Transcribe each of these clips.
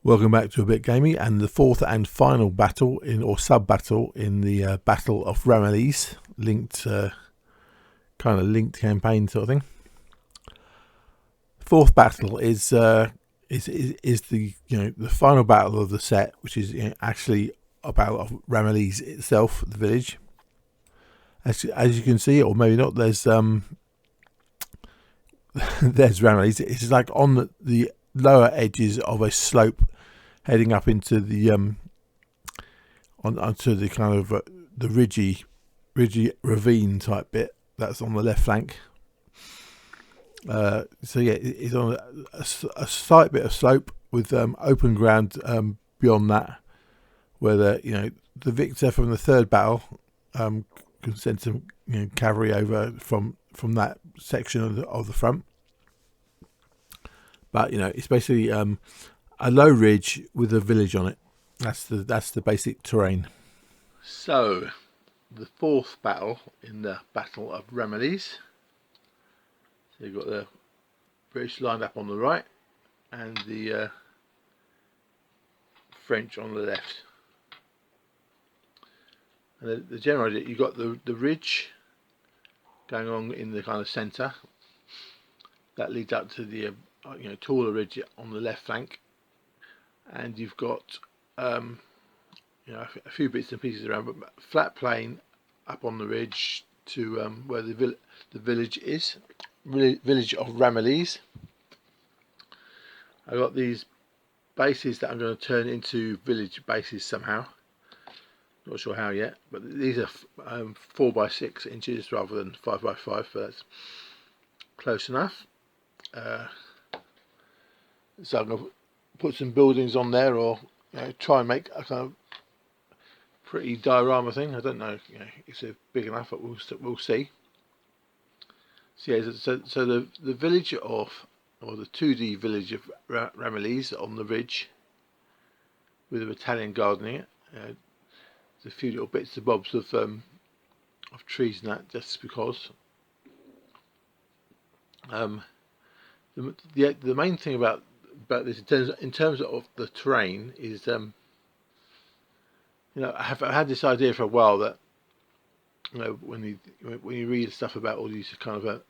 Welcome back to A Bit Gamey, and the fourth and final battle or sub-battle in the Battle of Ramillies, kind of linked campaign sort of thing. Fourth battle is the the final battle of the set, which is actually a battle of Ramillies itself, the village. As you can see, or maybe not, there's there's Ramillies. It's like on the lower edges of a slope heading up into the onto the kind of the ridgy ravine type bit that's on the left flank. So yeah, it's on a slight bit of slope with open ground beyond that, where the victor from the third battle can send some cavalry over from that section of the front. But it's basically a low ridge with a village on it. That's the basic terrain. So, the fourth battle in the Battle of Ramillies. So you've got the British lined up on the right, and the French on the left. And the general idea, you've got the ridge going on in the kind of centre. That leads up to the taller ridge on the left flank. And you've got a few bits and pieces around, but flat plain up on the ridge to where the village is, village of Ramillies. I've got these bases that I'm going to turn into village bases somehow. Not sure how yet, but these are 4 by 6 inches rather than 5 by 5, so that's close enough. So I'm going to put some buildings on there, or try and make a kind of pretty diorama thing. I don't know if it's big enough, but we'll see. So yeah, so the village or the 2D village of Ramillies on the ridge with a battalion guarding it. There's a few little bits and bobs of trees and that, just because. The main thing about this in terms of the terrain is I've had this idea for a while that when you read stuff about all these kind of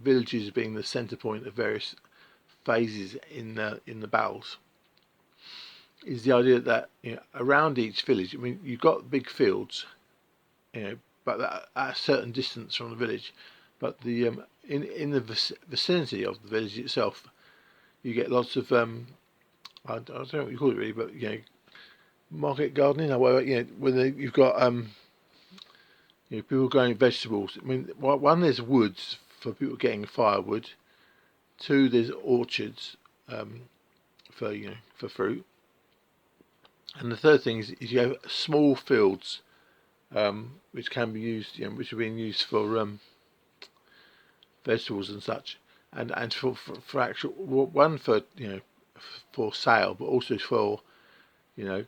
villages being the centre point of various phases in the battles, is the idea that around each village, I mean, you've got big fields, but at a certain distance from the village, but the in the vicinity of the village itself, you get lots of I don't know what you call it really, but market gardening, or whatever. When you've got people growing vegetables. I mean, one, there's woods for people getting firewood. 2, there's orchards for fruit. And the third thing is you have small fields which can be used, which are being used for vegetables and such. And for actual one for sale, but also for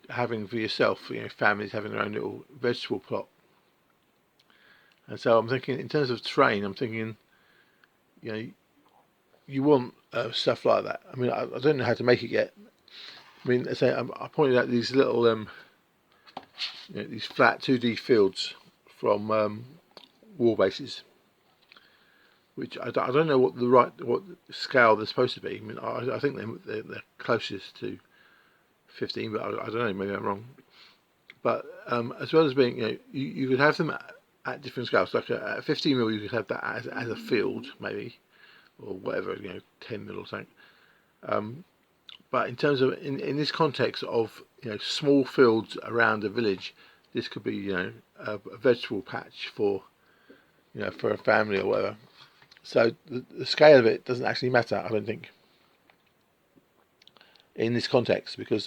having for yourself, families having their own little vegetable plot. And so I'm thinking, in terms of terrain, I'm thinking you want stuff like that. I mean, I don't know how to make it yet. I mean, I pointed out these little these flat 2D fields from war bases, which I don't know what scale they're supposed to be. I mean, I think they're closest to 15, but I don't know, maybe I'm wrong. But as well as being, you could have them at different scales. Like at 15 mil, you could have that as a field, maybe, or whatever, 10 mil or something. But in terms of in this context of small fields around a village, this could be a vegetable patch for for a family or whatever. So the scale of it doesn't actually matter, I don't think, in this context, because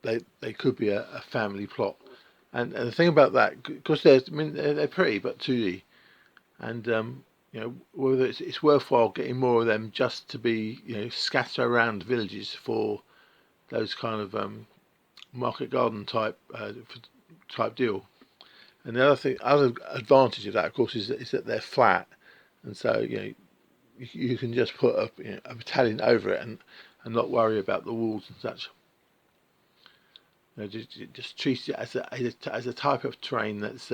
they could be a family plot, and the thing about that, because they're pretty but 2D, and whether it's worthwhile getting more of them just to be scatter around villages for those kind of market garden type deal. And the other advantage of that, of course, is that they're flat, and so you can just put a battalion over it, and and not worry about the walls and such. You know, just treat it as a type of terrain that's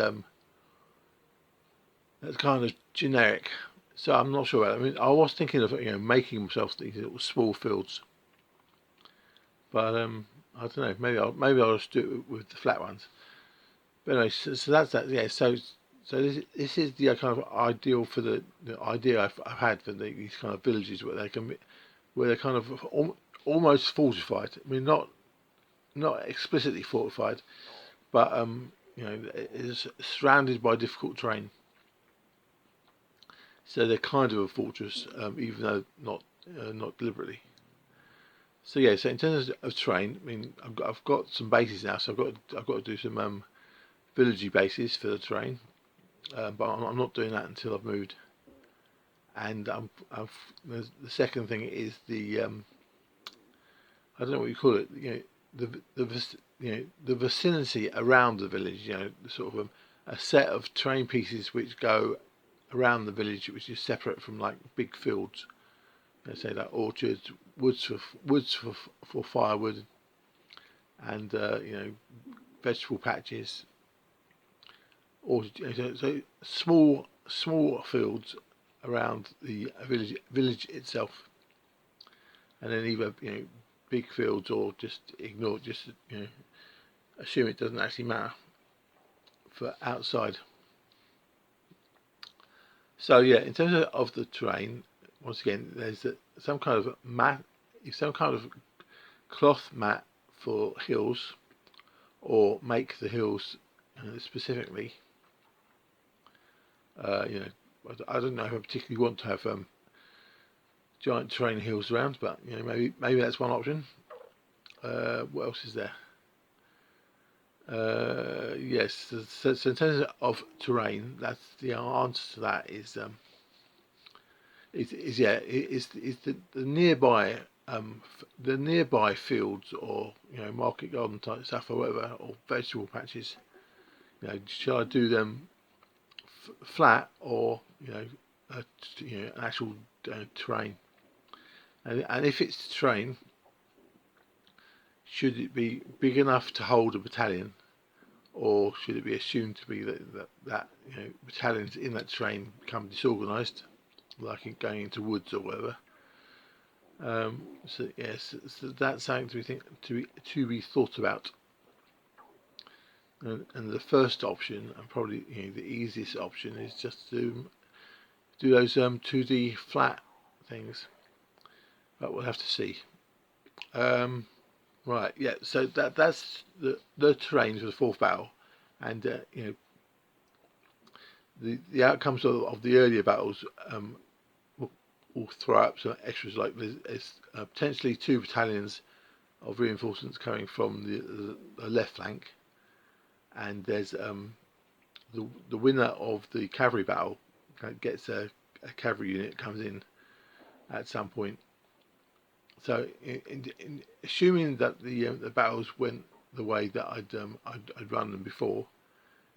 kind of generic. So I'm not sure about it. I mean, I was thinking of making myself these little small fields, but I don't know. Maybe I'll just do it with the flat ones. But anyway, so that's that. Yeah. So this is the kind of ideal for the idea I've had for these kind of villages where they're kind of almost fortified. I mean, not explicitly fortified, but it is surrounded by difficult terrain. So they're kind of a fortress, even though not deliberately. So yeah, so in terms of terrain, I mean, I've got some bases now, so I've got to do some villagey bases for the terrain, but I'm not doing that until I've moved. And the second thing is the I don't know what you call it, the vicinity around the village, sort of a set of terrain pieces which go around the village, which is separate from like big fields. Let's say like orchards, woods for firewood, and vegetable patches, or so small fields around the village itself, and then either big fields or just ignore, just assume it doesn't actually matter for outside. So yeah, in terms of the terrain, once again, there's some kind of mat, some kind of cloth mat for hills, or make the hills specifically. I don't know if I particularly want to have giant terrain hills around, but maybe that's one option. What else is there? Yes, so in terms of terrain, that's the answer to that is the nearby fields, or market garden type stuff or whatever, or vegetable patches. Shall I do them flat, or an actual terrain? And if it's terrain, should it be big enough to hold a battalion, or should it be assumed to be that battalions in that terrain become disorganised, like going into woods or whatever? So yes, so that's something to be thought about. And the first option, and probably the easiest option, is just to do those 2D flat things, but we'll have to see. Right, yeah. So that's the terrain for the fourth battle, and the outcomes of the earlier battles will throw up some extras, like there's potentially 2 battalions of reinforcements coming from the left flank, and there's the winner of the cavalry battle gets a cavalry unit comes in at some point. So, in assuming that the battles went the way that I'd run them before,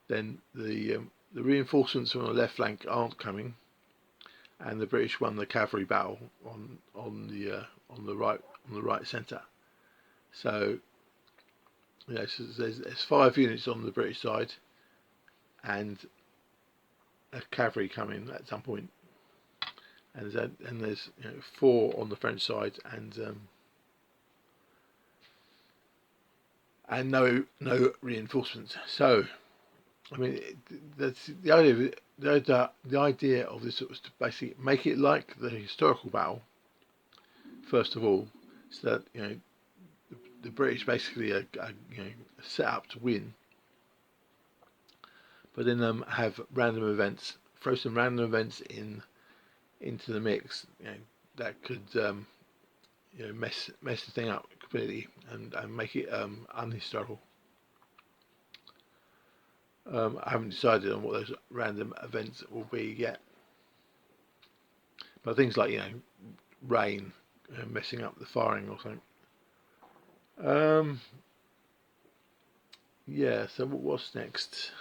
then the reinforcements from the left flank aren't coming, and the British won the cavalry battle on the right centre. So, so there's 5 units on the British side, and a cavalry coming at some point, and there's 4 on the French side, and no reinforcements. So, I mean, that's the idea. The idea of this was to basically make it like the historical battle. First of all, so that the British basically are set up to win, but then have random events, throw some random events into the mix, that could mess the thing up completely and make it unhistorical. I haven't decided on what those random events will be yet, but things like rain messing up the firing or something. Yeah. So what's next?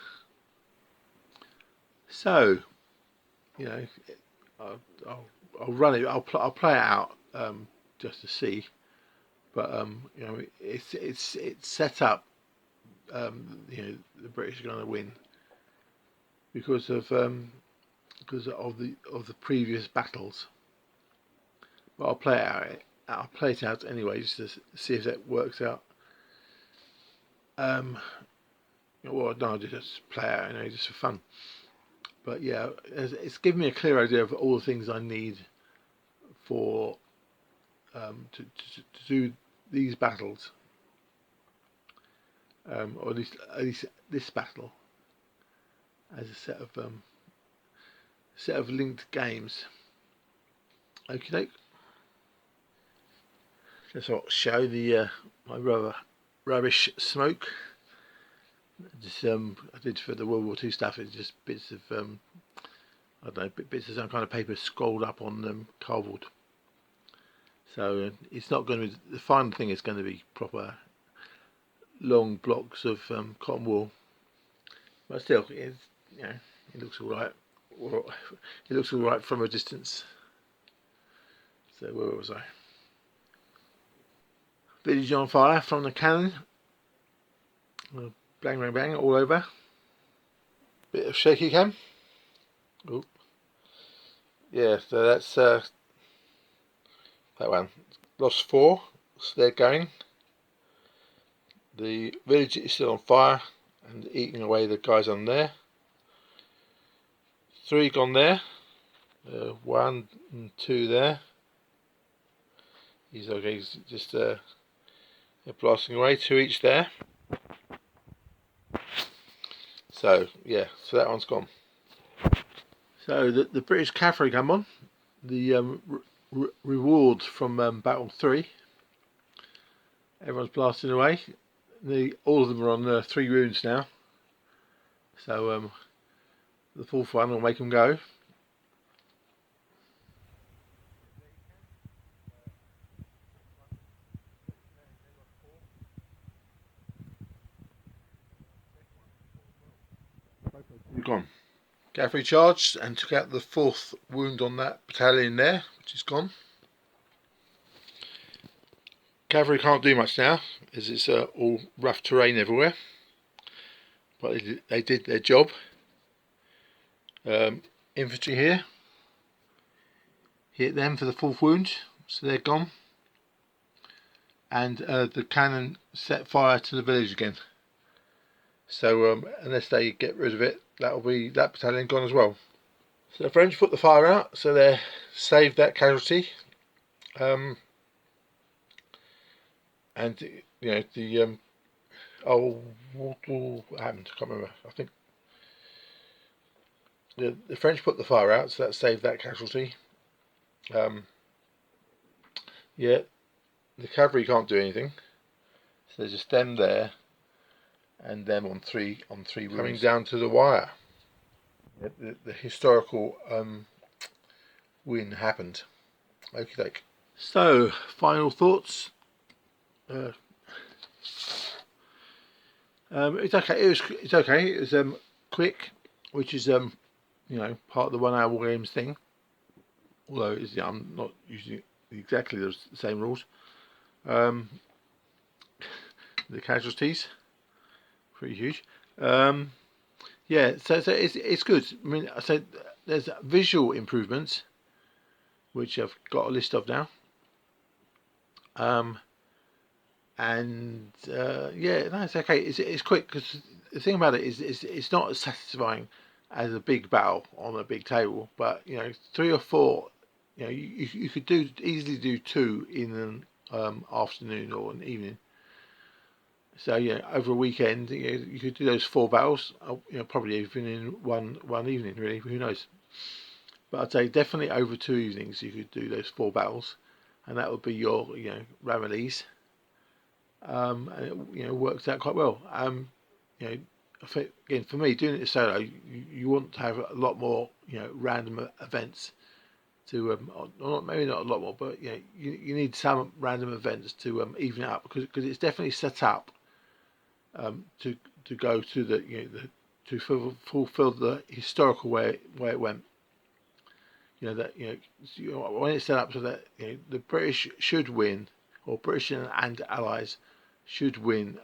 So I'll run it. I'll play it out just to see. but you know, it's set up. You know, the British are going to win because of the previous battles. But I'll play it out. I'll play it out anyway, just to see if that works out. Well, no, just play it out anyway, just for fun. But yeah, it's given me a clear idea of all the things I need for to do these battles, or at least this battle, as a set of linked games. Okay, just sort of show the my rather rubbish smoke. Just I did for the World War II stuff. It's just bits of I don't know, bits of some kind of paper scrolled up on cardboard. So it's not going to be, the final thing is going to be proper long blocks of cotton wool. But still, it's, you know, it looks all right. It looks all right from a distance. So where was I? Village on fire from the cannon. Bang, bang, bang, all over. Bit of shaky cam. Oop. Yeah, so that's that one. Lost 4, so they're going. The village is still on fire and eating away the guys on there. 3 gone there. 1 and 2 there. He's okay, he's just they're blasting away, 2 each there. So yeah, so that one's gone. So the British cavalry come on. The reward from Battle 3. Everyone's blasting away. All of them are on 3 wounds now. So the 4th one will make them go. Gone. Cavalry charged and took out the 4th wound on that battalion there, which is gone. Cavalry can't do much now, as it's all rough terrain everywhere. But they did their job. Infantry here. Hit them for the 4th wound, so they're gone. And the cannon set fire to the village again. So unless they get rid of it, that'll be that battalion gone as well. So the French put the fire out, so they saved that casualty. And you know the what happened? I can't remember. I think the French put the fire out, so that saved that casualty. Yeah, the cavalry can't do anything, so there's just them there, and them on three coming down to the wire. The historical win happened. Okie doke. So final thoughts. It's okay. It's okay. It was quick, which is you know, part of the 1 hour war games thing. Although it's, yeah, I'm not using exactly the same rules. The casualties pretty huge. Yeah, so it's good. I mean, I said there's visual improvements, which I've got a list of now. And yeah, no, it's okay. It's quick, because the thing about it is it's not as satisfying as a big battle on a big table. But you know, 3 or 4, you know, you could easily do 2 in an afternoon or an evening. So yeah, over a weekend, you could do those 4 battles. You know, probably even in one evening, really. Who knows? But I'd say definitely over 2 evenings you could do those 4 battles, and that would be your Ramillies. And it, you know, works out quite well. You know, again, for me, doing it solo, you want to have a lot more random events to maybe not a lot more, but you need some random events to even it up, because it's definitely set up to go to to fulfill the historical way it went. When it's set up so that the British should win or British and Allies should win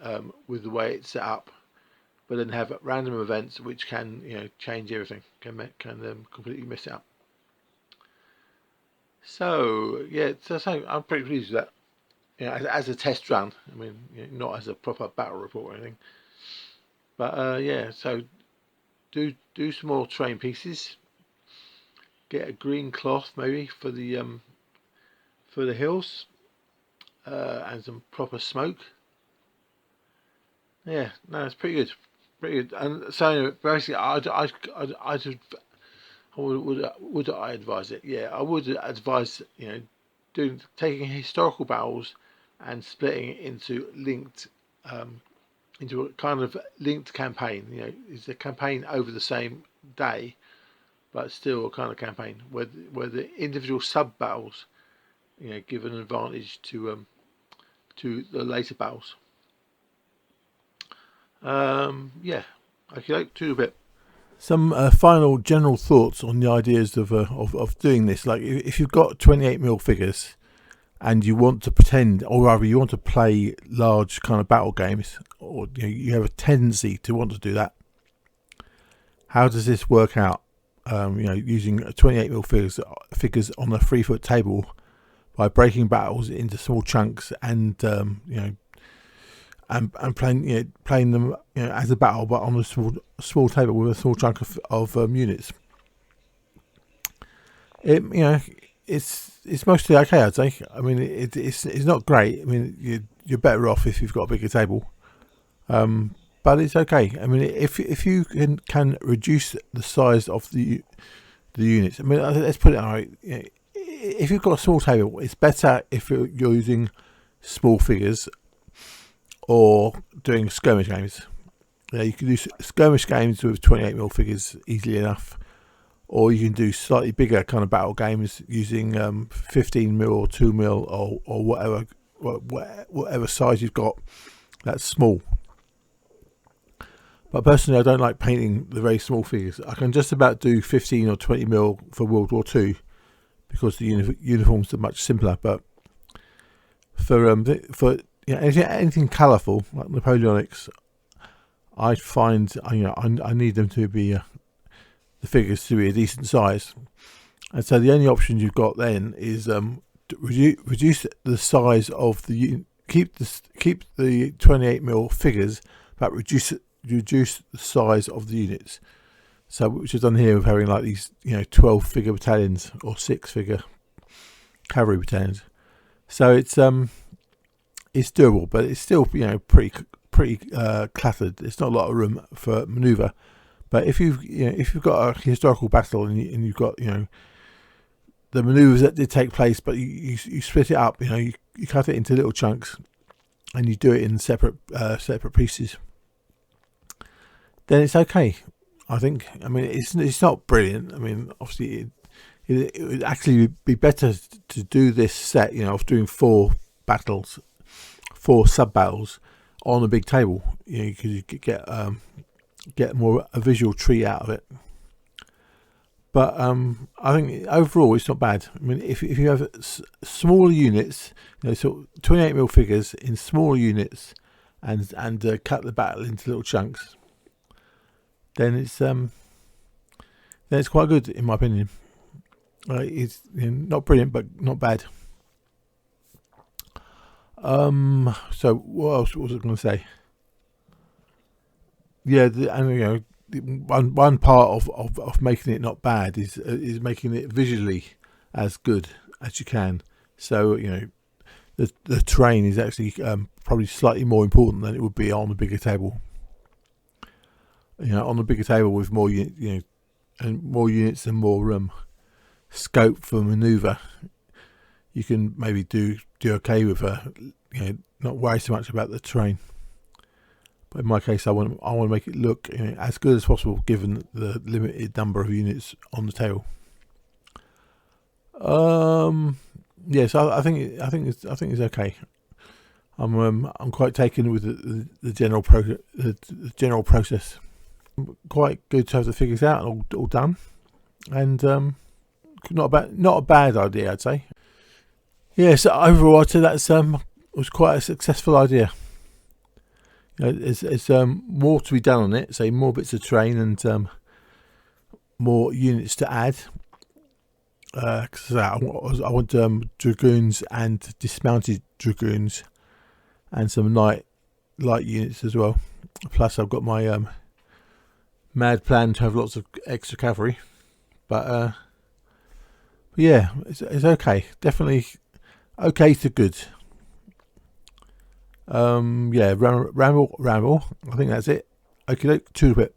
with the way it's set up, but then have random events which can change everything, can completely mess it up. So yeah, so I'm pretty pleased with that. As a test run. I mean, not as a proper battle report or anything. But yeah, so do some more terrain pieces. Get a green cloth maybe for the hills, and some proper smoke. Yeah, no, it's pretty good, pretty good. And so basically, would I advise it? Yeah, I would advise taking historical battles and splitting it into into a kind of linked campaign. It's a campaign over the same day, but still a kind of campaign where the individual sub battles give an advantage to the later battles. Yeah, okay, to a bit. Some final general thoughts on the ideas of doing this. Like if you've got 28mm figures and you want to pretend, or rather you want to play large kind of battle games, or you have a tendency to want to do that, how does this work out? Using 28mm figures on a 3-foot table by breaking battles into small chunks and and playing them as a battle, but on a small table with a small chunk of units. It's mostly okay, I'd say. I mean, it's not great. I mean, you're better off if you've got a bigger table, but it's okay. I mean, if you can reduce the size of the units. I mean, let's put it right. If you've got a small table, it's better if you're using small figures or doing skirmish games. You can do skirmish games with 28mm figures easily enough, or you can do slightly bigger kind of battle games using 15mm or 2mm or whatever size you've got that's small. But personally, I don't like painting the very small figures. I can just about do 15 or 20mm for World War II because the uniforms are much simpler. But for anything colourful like Napoleonics, I find I need them to be the figures to be a decent size, and so the only option you've got then is to reduce the size of the keep the 28mm figures, but reduce the size of the units. So which is done here with having like these 12 figure battalions or 6 figure cavalry battalions. So it's doable, but it's still pretty cluttered. It's not a lot of room for manoeuvre. But if you've got a historical battle and you've got the manoeuvres that did take place, but you split it up, you cut it into little chunks and you do it in separate pieces, then it's okay, I think. I mean, it's not brilliant. I mean, obviously it would actually be better to do this set, of doing 4 sub battles on a big table, because you could get more a visual treat out of it. But I think overall it's not bad. I mean, if you have smaller units, so 28mm figures in smaller units, and cut the battle into little chunks, then it's quite good in my opinion. It's not brilliant, but not bad. So what else was I going to say? Yeah, one part of making it not bad is making it visually as good as you can. So the terrain is actually probably slightly more important than it would be on a bigger table. On a bigger table with more and more units and more scope for manoeuvre, you can maybe do okay with not worry so much about the terrain. But in my case, I want to make it look as good as possible given the limited number of units on the table. Yes, I think it's okay. I'm quite taken with the general process. Quite good to have the figures out and all done, and not a bad idea, I'd say. Yeah, so overall I'd say that's was quite a successful idea. There's more to be done on it, say more bits of terrain and more units to add. Because I want dragoons and dismounted dragoons and some light units as well. Plus I've got my mad plan to have lots of extra cavalry, but yeah, it's okay, definitely okay to good. Yeah, ramble. I think that's it. Okay, to a bit.